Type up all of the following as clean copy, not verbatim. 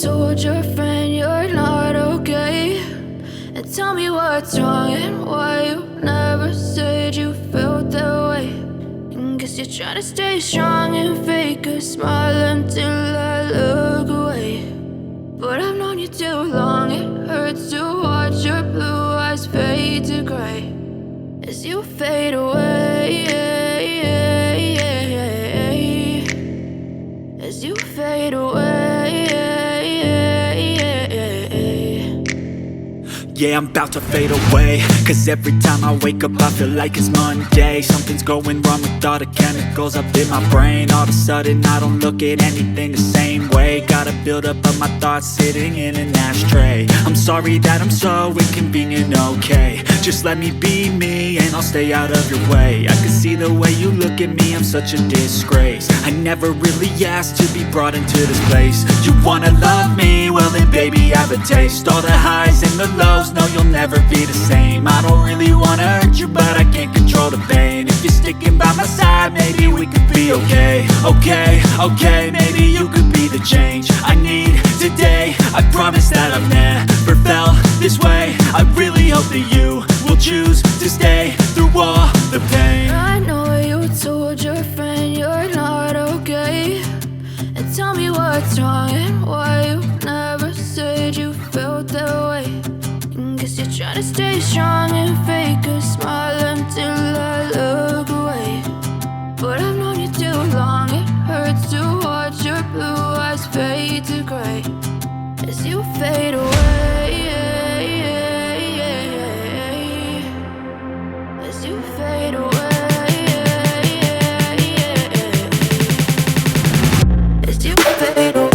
told your friend you're not okay, and tell me what's wrong and why you never said you felt that way. And guess you're trying to stay strong and fake a smile until I look away. But I've known you too long, it hurts to watch your blue eyes fade to gray as you fade away, as you fade away. Yeah, I'm about to fade away, cause every time I wake up I feel like it's Monday. Something's going wrong with all the chemicals up in my brain. All of a sudden I don't look at anything the same way. Got a buildup of my thoughts sitting in an ashtray. I'm sorry that I'm so inconvenient, okay. Just let me be me and I'll stay out of your way. I can see the way you look at me, I'm such a disgrace. I never really asked to be brought into this place. You wanna love me? Well then baby I have a taste. All the highs and the lows, no you'll never be the same. I don't really wanna hurt you but I can't control the pain. If you're sticking by my side maybe we could be okay. Okay, maybe you could be the change I need today. I promise that I've never felt this way. I really hope that you will choose to stay through all the pain. I know you told your friend you're not okay, and tell me what's wrong and why you never said you felt that way. And guess you're trying to stay strong and fake a smile until I look away. But I've known you too long, it hurts to watch your blue eyes fade to gray as you fade away, as you fade away, as you fade away.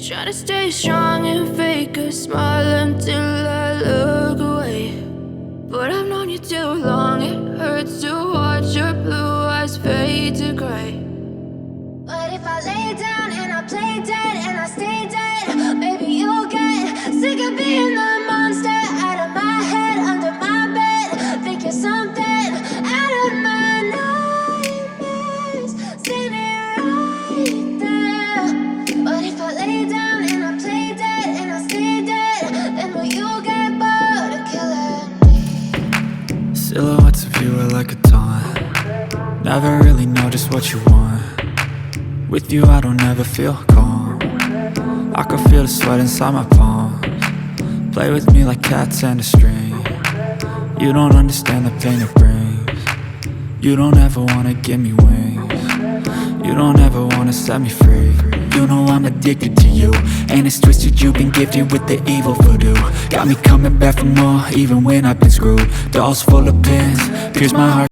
Try to stay strong and fake a smile until I look away. But I've known you too long, it hurts to watch your blue eyes fade to gray. But if I lay down and I play dead and I stay dead, maybe you'll get sick of being the monster out of my head, under my bed. Think you're something out of my nightmares, standing right there. But if I lay down and I play dead and I stay dead, then will you get bored of killing me? Silhouettes of you are like a taunt. Never really know just what you want. With you I don't ever feel calm. I can feel the sweat inside my palms. Play with me like cats and a string. You don't understand the pain it brings. You don't ever wanna give me wings. You don't ever wanna set me free. you know I'm addicted to you. And it's twisted, you've been gifted with the evil voodoo. Got me coming back for more, even when I've been screwed. Dolls full of pins, pierce my heart.